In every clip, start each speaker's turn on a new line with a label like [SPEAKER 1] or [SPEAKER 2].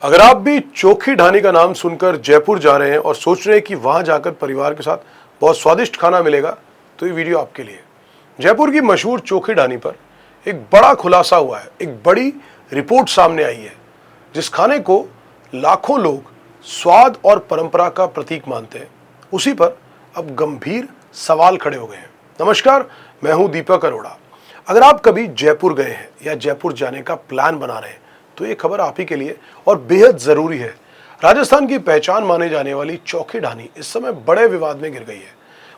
[SPEAKER 1] अगर आप भी चोखी ढाणी का नाम सुनकर जयपुर जा रहे हैं और सोच रहे हैं कि वहां जाकर परिवार के साथ बहुत स्वादिष्ट खाना मिलेगा, तो ये वीडियो आपके लिए। जयपुर की मशहूर चोखी ढाणी पर एक बड़ा खुलासा हुआ है, एक बड़ी रिपोर्ट सामने आई है। जिस खाने को लाखों लोग स्वाद और परंपरा का प्रतीक मानते हैं, उसी पर अब गंभीर सवाल खड़े हो गए हैं। नमस्कार, मैं हूं दीपक अरोड़ा। अगर आप कभी जयपुर गए हैं या जयपुर जाने का प्लान बना रहे हैं, तो ये खबर आप ही के लिए और बेहद जरूरी है। राजस्थान की पहचान माने जाने वाली चोखी ढाणी इस समय बड़े विवाद में गिर गई है।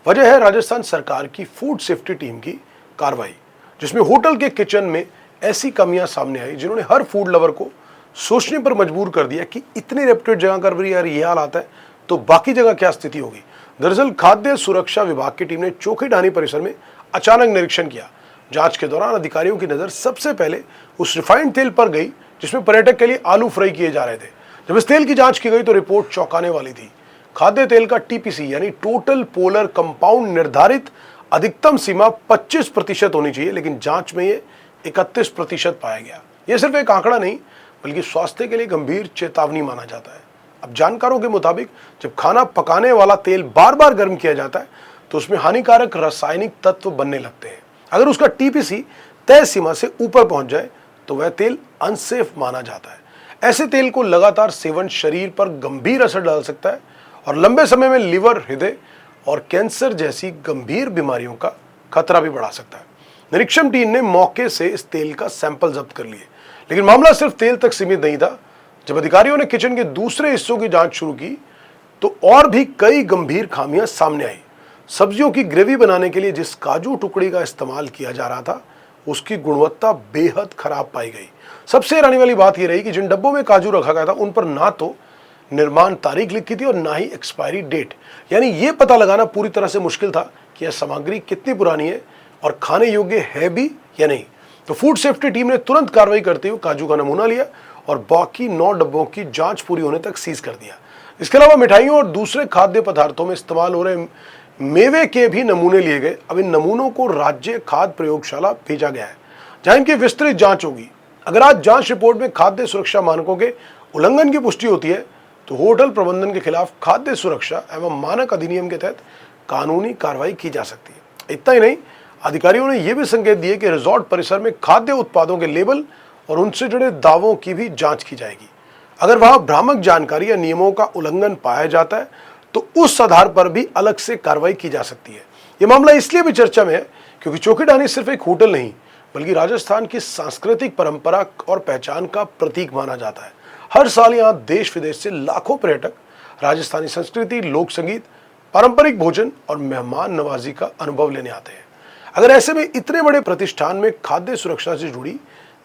[SPEAKER 1] वजह है राजस्थान सरकार की फूड सेफ्टी टीम की कार्रवाई, जिसमें होटल के किचन में ऐसी कमियां सामने आई जिन्होंने हर फूड लवर को सोचने पर मजबूर कर दिया कि इतनी रेप्यूटेड जगह कर यार ये हाल आता है तो बाकी जगह क्या स्थिति होगी। दरअसल खाद्य सुरक्षा विभाग की टीम ने चोखी ढाणी परिसर में अचानक निरीक्षण किया। जांच के दौरान अधिकारियों की नजर सबसे पहले उस रिफाइंड तेल पर गई जिसमें पर्यटक के लिए आलू फ्राई किए जा रहे थे। जब इस तेल की जांच की गई तो रिपोर्ट चौंकाने वाली थी। खाद्य तेल का टीपीसी यानी टोटल पोलर कंपाउंड निर्धारित अधिकतम सीमा 25% होनी चाहिए, लेकिन जांच में ये 31% पाया गया। यह सिर्फ एक आंकड़ा नहीं, बल्कि स्वास्थ्य के लिए गंभीर चेतावनी माना जाता है। अब जानकारों के मुताबिक जब खाना पकाने वाला तेल बार बार गर्म किया जाता है तो उसमें हानिकारक रासायनिक तत्व बनने लगते हैं। अगर उसका टीपीसी तय सीमा से ऊपर पहुंच जाए तो वह तेल अनसेफ माना जाता है। ऐसे तेल को लगातार सेवन शरीर पर गंभीर असर डाल सकता है और लंबे समय में लिवर, हृदय और कैंसर जैसी गंभीर बीमारियों का खतरा भी बढ़ा सकता है। निरीक्षण टीम ने मौके से इस तेल का सैंपल जब्त कर लिए, लेकिन मामला सिर्फ तेल तक सीमित नहीं था। जब अधिकारियों ने किचन के दूसरे हिस्सों की जांच शुरू की तो और भी कई गंभीर खामियां सामने आई। सब्जियों की ग्रेवी बनाने के लिए जिस काजू टुकड़ी का इस्तेमाल किया जा रहा था, उसकी गुणवत्ता बेहद खराब पाई गई। सबसे हैरानी वाली बात यह रही कि जिन डब्बों में काजू रखा गया था उन पर ना तो निर्माण तारीख लिखी थी और ना ही एक्सपायरी डेट। यानी यह पता लगाना पूरी तरह से मुश्किल था कि यह सामग्री कितनी पुरानी है और खाने योग्य है भी या नहीं। तो फूड सेफ्टी टीम ने तुरंत कार्रवाई करते हुए काजू का नमूना लिया और बाकी 9 डब्बों की जांच पूरी होने तक सीज कर दिया। इसके अलावा मिठाइयों और दूसरे खाद्य पदार्थों में इस्तेमाल हो रहे मेवे के भी नमूने लिए गए। अब इन नमूनों को राज्य खाद्य प्रयोगशाला भेजा गया है, जहां इनकी विस्तृत जांच होगी। अगर आज जांच रिपोर्ट में खाद्य सुरक्षा मानकों के उल्लंघन की पुष्टि होती है तो होटल प्रबंधन के खिलाफ खाद्य सुरक्षा एवं मानक अधिनियम के तहत कानूनी कार्रवाई की जा सकती है। इतना ही नहीं, अधिकारियों ने यह भी संकेत दिए कि रिजॉर्ट परिसर में खाद्य उत्पादों के लेबल और उनसे जुड़े दावों की भी जांच की जाएगी। अगर वहां भ्रामक जानकारी या नियमों का उल्लंघन पाया जाता है तो उस आधार पर भी अलग से कार्रवाई की जा सकती है। यह मामला इसलिए भी चर्चा में है क्योंकि चोखी ढाणी सिर्फ एक होटल नहीं, बल्कि राजस्थान की सांस्कृतिक परंपरा और पहचान का प्रतीक माना जाता है। हर साल यहां देश विदेश से लाखों पर्यटक राजस्थानी संस्कृति, लोक संगीत, पारंपरिक भोजन और मेहमान नवाजी का अनुभव लेने आते हैं। अगर ऐसे में इतने बड़े प्रतिष्ठान में खाद्य सुरक्षा से जुड़ी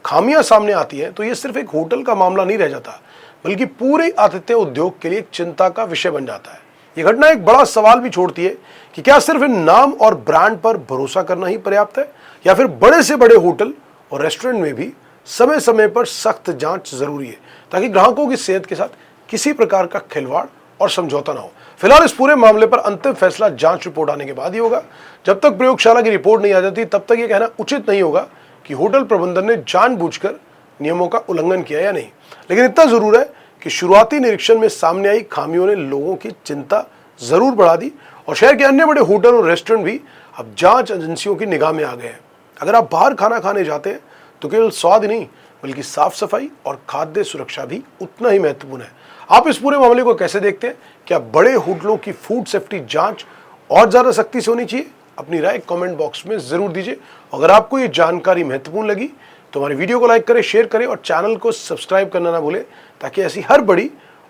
[SPEAKER 1] खामियां सामने आती हैं तो यह सिर्फ एक होटल का मामला नहीं रह जाता, बल्कि पूरे आतिथ्य उद्योग के लिए एक चिंता का विषय बन जाता है। यह घटना एक बड़ा सवाल भी छोड़ती है कि क्या सिर्फ इन नाम और ब्रांड पर भरोसा करना ही पर्याप्त है, या फिर बड़े से बड़े होटल और रेस्टोरेंट में भी समय समय पर सख्त जांच जरूरी है, ताकि ग्राहकों की सेहत के साथ किसी प्रकार का खिलवाड़ और समझौता ना हो। फिलहाल इस पूरे मामले पर अंतिम फैसला जांच रिपोर्ट आने के बाद ही होगा। जब तक प्रयोगशाला की रिपोर्ट नहीं आ जाती तब तक यह कहना उचित नहीं होगा कि होटल प्रबंधन ने जानबूझकर नियमों का उल्लंघन किया या नहीं। लेकिन इतना जरूर है कि शुरुआती निरीक्षण में सामने आई खामियों ने लोगों की चिंता जरूर बढ़ा दी और शहर के अन्य बड़े होटल और रेस्टोरेंट भी अब जांच एजेंसियों की निगाह में आ गए हैं। अगर आप बाहर खाना खाने जाते हैं तो केवल स्वाद ही नहीं, बल्कि साफ सफाई और खाद्य सुरक्षा भी उतना ही महत्वपूर्ण है। आप इस पूरे मामले को कैसे देखते हैं? क्या बड़े होटलों की फूड सेफ्टी जांच और ज्यादा सख्ती से होनी चाहिए? अपनी राय कमेंट बॉक्स में जरूर दीजिए। अगर आपको ये जानकारी महत्वपूर्ण लगी तो हमारी वीडियो को लाइक करें, शेयर करें और चैनल को सब्सक्राइब करना ना भूलें, ताकि ऐसी हर बड़ी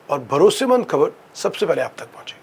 [SPEAKER 1] और भरोसेमंद खबर सबसे पहले आप तक पहुंचे।